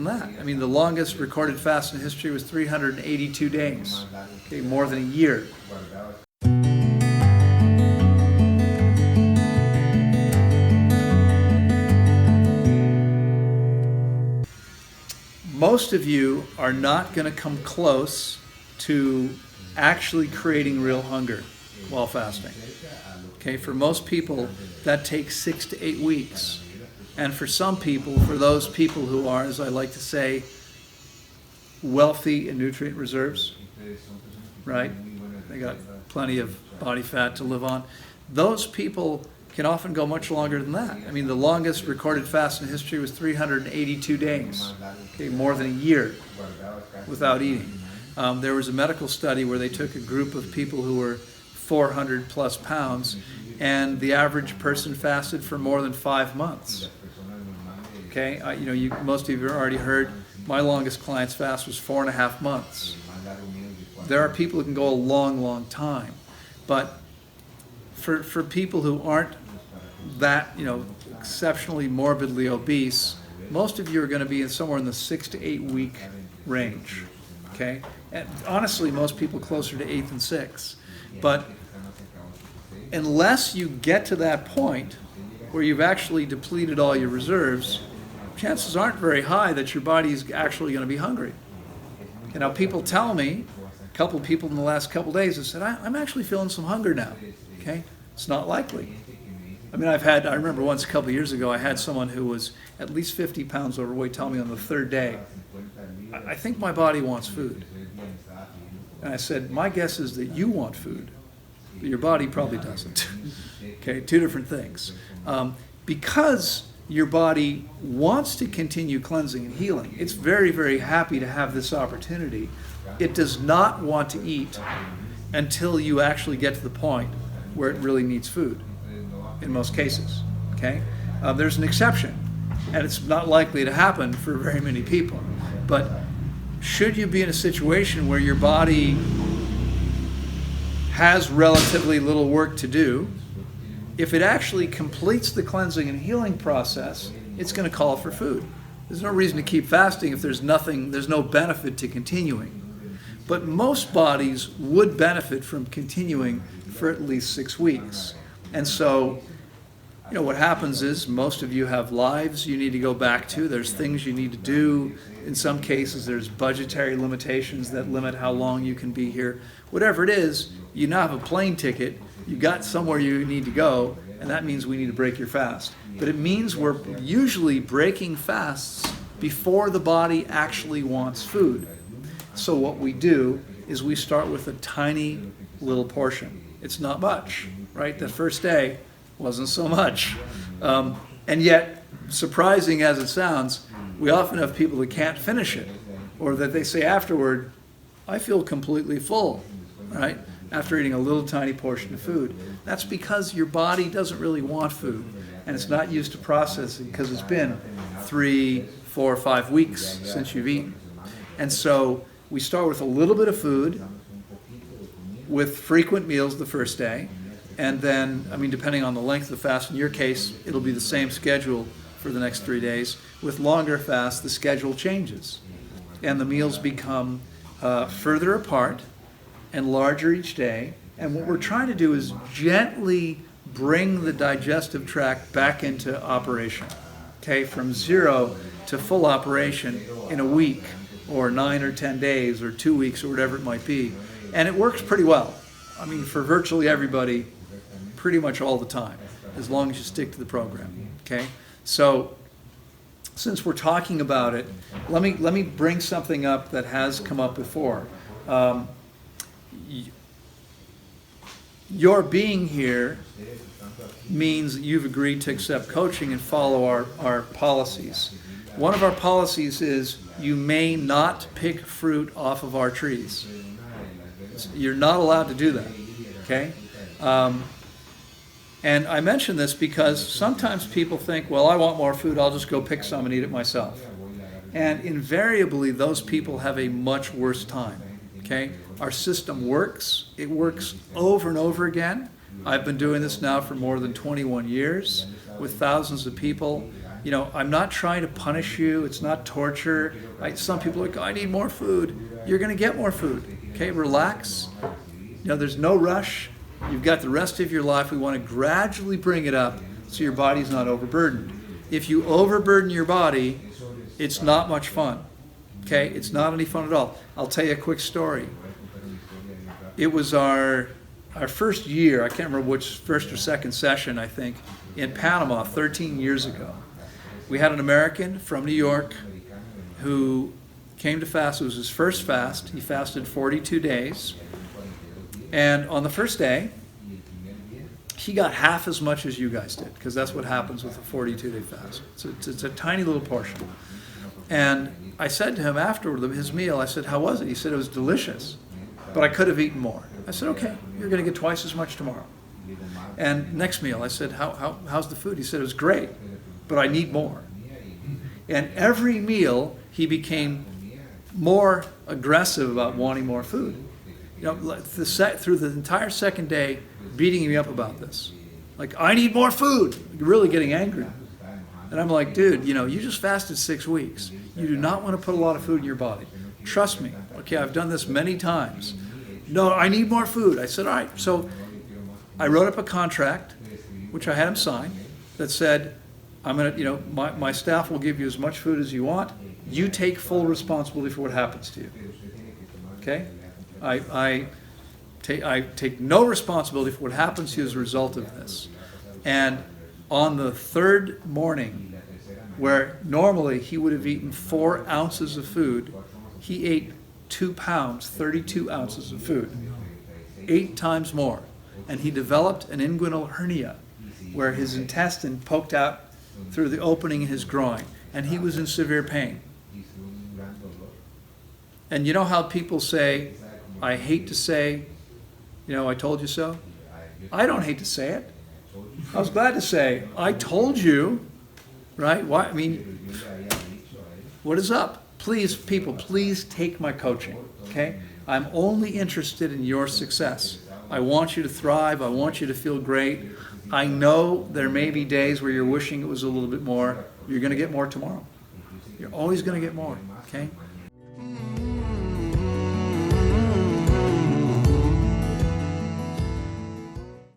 that. I mean, the longest recorded fast in history was 382 days, okay, more than a year. Most of you are not going to come close to actually creating real hunger while fasting. Okay, for most people, that takes 6 to 8 weeks. And for some people, for those people who are, as I like to say, wealthy in nutrient reserves, right? They got plenty of body fat to live on. Those people can often go much longer than that. I mean, the longest recorded fast in history was 382 days, okay, more than a year without eating. There was a medical study where they took a group of people who were 400 plus pounds, and the average person fasted for more than 5 months. Okay, most of you have already heard my longest client's fast was 4.5 months. There are people who can go a long, long time, but for people who aren't that exceptionally morbidly obese, most of you are going to be somewhere in the 6 to 8 week range. Okay, and honestly, most people closer to 8 than 6, but unless you get to that point where you've actually depleted all your reserves, chances aren't very high that your body is actually going to be hungry. People tell me, a couple of people in the last couple of days have said, I'm actually feeling some hunger now. Okay, it's not likely. I mean, I remember once a couple of years ago, I had someone who was at least 50 pounds overweight tell me on the third day, I think my body wants food. And I said, my guess is that you want food, but your body probably doesn't. Okay, two different things. Because your body wants to continue cleansing and healing, it's very, very happy to have this opportunity. It does not want to eat until you actually get to the point where it really needs food, in most cases. Okay, there's an exception, and it's not likely to happen for very many people. But should you be in a situation where your body has relatively little work to do, if it actually completes the cleansing and healing process, it's going to call for food. There's no reason to keep fasting if there's no benefit to continuing. But most bodies would benefit from continuing for at least 6 weeks. And so, what happens is most of you have lives you need to go back to. There's things you need to do. In some cases, there's budgetary limitations that limit how long you can be here. Whatever it is, you now have a plane ticket. You got somewhere you need to go, and that means we need to break your fast. But it means we're usually breaking fasts before the body actually wants food. So what we do is we start with a tiny little portion. It's not much, right? The first day wasn't so much. And yet, surprising as it sounds, we often have people that can't finish it, or that they say afterward, I feel completely full, right? After eating a little tiny portion of food. That's because your body doesn't really want food, and it's not used to processing because it's been 3, 4, 5 weeks since you've eaten. And so we start with a little bit of food with frequent meals the first day, and then, depending on the length of the fast, in your case, it'll be the same schedule for the next 3 days. With longer fasts, the schedule changes, and the meals become further apart and larger each day. And what we're trying to do is gently bring the digestive tract back into operation, okay, from 0 to full operation in a week or 9 or 10 days or 2 weeks or whatever it might be. And it works pretty well. For virtually everybody, pretty much all the time, as long as you stick to the program, okay? So since we're talking about it, let me bring something up that has come up before. Your being here means you've agreed to accept coaching and follow our policies. One of our policies is you may not pick fruit off of our trees. You're not allowed to do that, okay? And I mention this because sometimes people think, well, I want more food, I'll just go pick some and eat it myself. And invariably, those people have a much worse time, okay? Our system works. It works over and over again. I've been doing this now for more than 21 years with thousands of people. I'm not trying to punish you. It's not torture. Some people are like, I need more food. You're going to get more food. Okay, relax. There's no rush. You've got the rest of your life. We want to gradually bring it up so your body's not overburdened. If you overburden your body, it's not much fun. Okay, it's not any fun at all. I'll tell you a quick story. It was our first year, I can't remember which first or second session, I think, in Panama 13 years ago. We had an American from New York who came to fast. It was his first fast. He fasted 42 days. And on the first day, he got half as much as you guys did, because that's what happens with a 42-day fast. It's a tiny little portion. And I said to him afterward, his meal, I said, how was it? He said, it was delicious, but I could have eaten more. I said, okay, you're going to get twice as much tomorrow. And next meal, I said, how's the food? He said, it was great, but I need more. And every meal, he became more aggressive about wanting more food. Through the entire second day, beating me up about this. Like, I need more food. Really getting angry. And I'm like, dude, you just fasted 6 weeks. You do not want to put a lot of food in your body. Trust me. Okay, I've done this many times. No, I need more food. I said, all right. So I wrote up a contract, which I had him sign, that said, I'm going to, my staff will give you as much food as you want. You take full responsibility for what happens to you. Okay? I take no responsibility for what happens to you as a result of this. And on the third morning, where normally he would have eaten 4 ounces of food, he ate 2 pounds, 32 ounces of food, 8 times more. And he developed an inguinal hernia, where his intestine poked out through the opening in his groin, and he was in severe pain. And you know how people say, I hate to say, I told you so? I don't hate to say it. I was glad to say, I told you, right? Why? What is up? Please, people, please take my coaching, okay? I'm only interested in your success. I want you to thrive. I want you to feel great. I know there may be days where you're wishing it was a little bit more. You're going to get more tomorrow. You're always going to get more, okay?